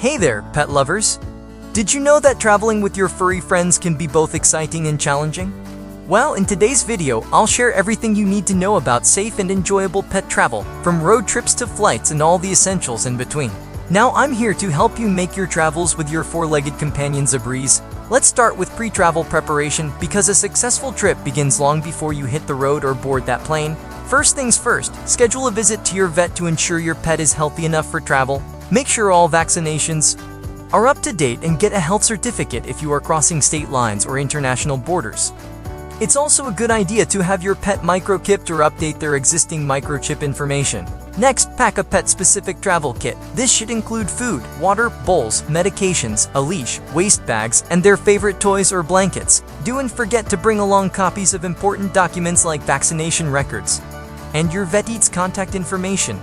Hey there, pet lovers! Did you know that traveling with your furry friends can be both exciting and challenging? Well, in today's video, I'll share everything you need to know about safe and enjoyable pet travel, from road trips to flights and all the essentials in between. Now I'm here to help you make your travels with your four-legged companions a breeze. Let's start with pre-travel preparation, because a successful trip begins long before you hit the road or board that plane. First things first, schedule a visit to your vet to ensure your pet is healthy enough for travel. Make sure all vaccinations are up to date and get a health certificate if you are crossing state lines or international borders. It's also a good idea to have your pet microchipped or update their existing microchip information. Next, pack a pet-specific travel kit. This should include food, water, bowls, medications, a leash, waste bags, and their favorite toys or blankets. Don't forget to bring along copies of important documents like vaccination records and your vet's contact information.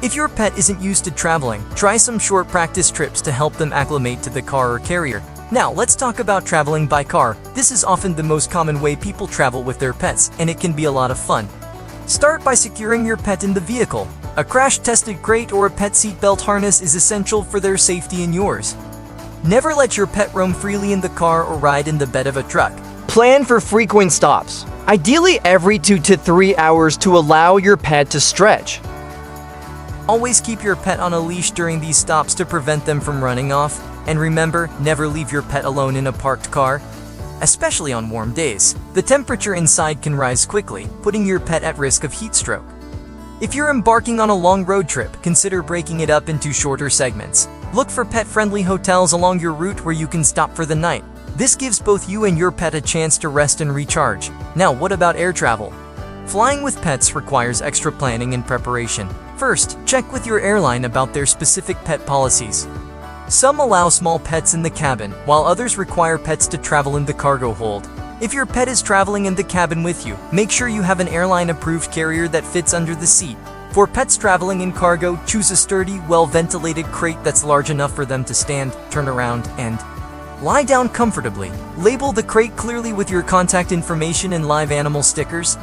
If your pet isn't used to traveling, try some short practice trips to help them acclimate to the car or carrier. Now, let's talk about traveling by car. This is often the most common way people travel with their pets, and it can be a lot of fun. Start by securing your pet in the vehicle. A crash-tested crate or a pet seatbelt harness is essential for their safety and yours. Never let your pet roam freely in the car or ride in the bed of a truck. Plan for frequent stops, ideally every 2 to 3 hours, to allow your pet to stretch. Always keep your pet on a leash during these stops to prevent them from running off. And remember, never leave your pet alone in a parked car, especially on warm days. The temperature inside can rise quickly, putting your pet at risk of heat stroke. If you're embarking on a long road trip, consider breaking it up into shorter segments. Look for pet-friendly hotels along your route where you can stop for the night. This gives both you and your pet a chance to rest and recharge. Now, what about air travel? Flying with pets requires extra planning and preparation. First, check with your airline about their specific pet policies. Some allow small pets in the cabin, while others require pets to travel in the cargo hold. If your pet is traveling in the cabin with you, make sure you have an airline-approved carrier that fits under the seat. For pets traveling in cargo, choose a sturdy, well-ventilated crate that's large enough for them to stand, turn around, and lie down comfortably. Label the crate clearly with your contact information and live animal stickers.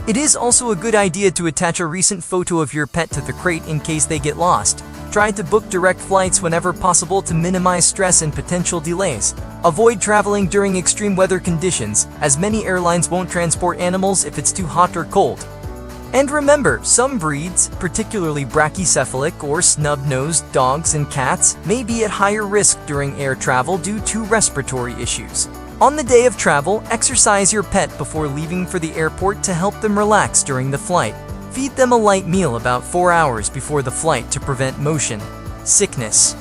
It is also a good idea to attach a recent photo of your pet to the crate in case they get lost. Try to book direct flights whenever possible to minimize stress and potential delays. Avoid traveling during extreme weather conditions, as many airlines won't transport animals if it's too hot or cold. And remember, some breeds, particularly brachycephalic or snub-nosed dogs and cats, may be at higher risk during air travel due to respiratory issues. On the day of travel, exercise your pet before leaving for the airport to help them relax during the flight. Feed them a light meal about 4 hours before the flight to prevent motion sickness.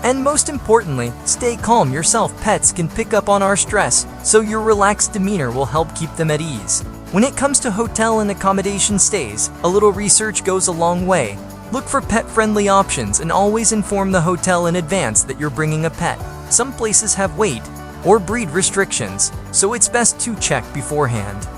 And most importantly, stay calm yourself. Pets can pick up on our stress, so your relaxed demeanor will help keep them at ease. When it comes to hotel and accommodation stays, a little research goes a long way. Look for pet-friendly options and always inform the hotel in advance that you're bringing a pet. Some places have weight or breed restrictions, so it's best to check beforehand.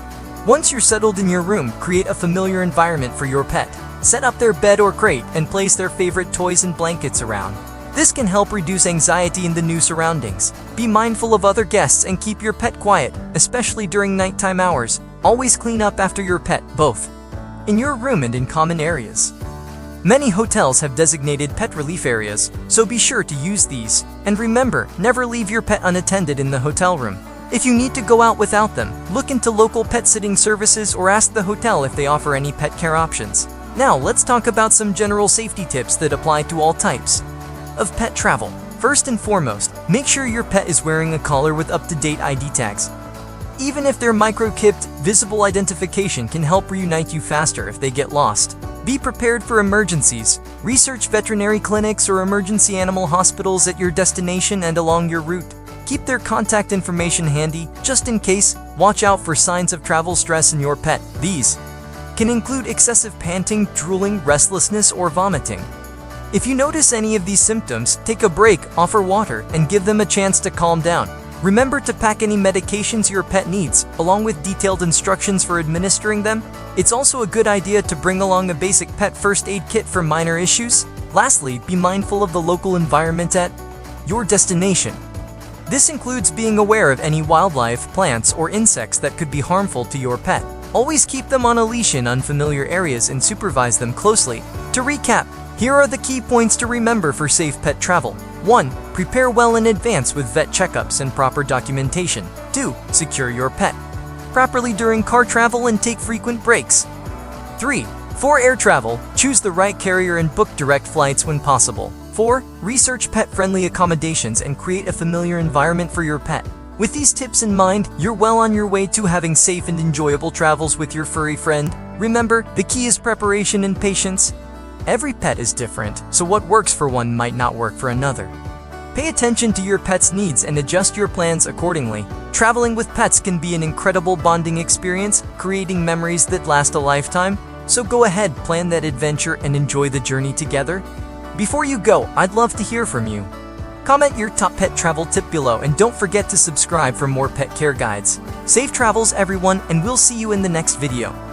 Once you're settled in your room, create a familiar environment for your pet. Set up their bed or crate and place their favorite toys and blankets around. This can help reduce anxiety in the new surroundings. Be mindful of other guests and keep your pet quiet, especially during nighttime hours. Always clean up after your pet, both in your room and in common areas. Many hotels have designated pet relief areas, so be sure to use these. And remember, never leave your pet unattended in the hotel room. If you need to go out without them, look into local pet sitting services or ask the hotel if they offer any pet care options. Now, let's talk about some general safety tips that apply to all types of pet travel. First and foremost, make sure your pet is wearing a collar with up-to-date ID tags. Even if they're microchipped, visible identification can help reunite you faster if they get lost. Be prepared for emergencies. Research veterinary clinics or emergency animal hospitals at your destination and along your route. Keep their contact information handy, just in case. Watch out for signs of travel stress in your pet. These can include excessive panting, drooling, restlessness, or vomiting. If you notice any of these symptoms, take a break, offer water, and give them a chance to calm down. Remember to pack any medications your pet needs, along with detailed instructions for administering them. It's also a good idea to bring along a basic pet first aid kit for minor issues. Lastly, be mindful of the local environment at your destination. This includes being aware of any wildlife, plants, or insects that could be harmful to your pet. Always keep them on a leash in unfamiliar areas and supervise them closely. To recap, Here are the key points to remember for safe pet travel. 1. Prepare well in advance with vet checkups and proper documentation. 2. Secure your pet properly during car travel and take frequent breaks. 3. For air travel, choose the right carrier and book direct flights when possible. 4. Research pet-friendly accommodations and create a familiar environment for your pet. With these tips in mind, you're well on your way to having safe and enjoyable travels with your furry friend. Remember, the key is preparation and patience. Every pet is different, so what works for one might not work for another. Pay attention to your pet's needs and adjust your plans accordingly. Traveling with pets can be an incredible bonding experience, creating memories that last a lifetime. So go ahead, plan that adventure and enjoy the journey together. Before you go, I'd love to hear from you. Comment your top pet travel tip below and don't forget to subscribe for more pet care guides. Safe travels everyone, and we'll see you in the next video.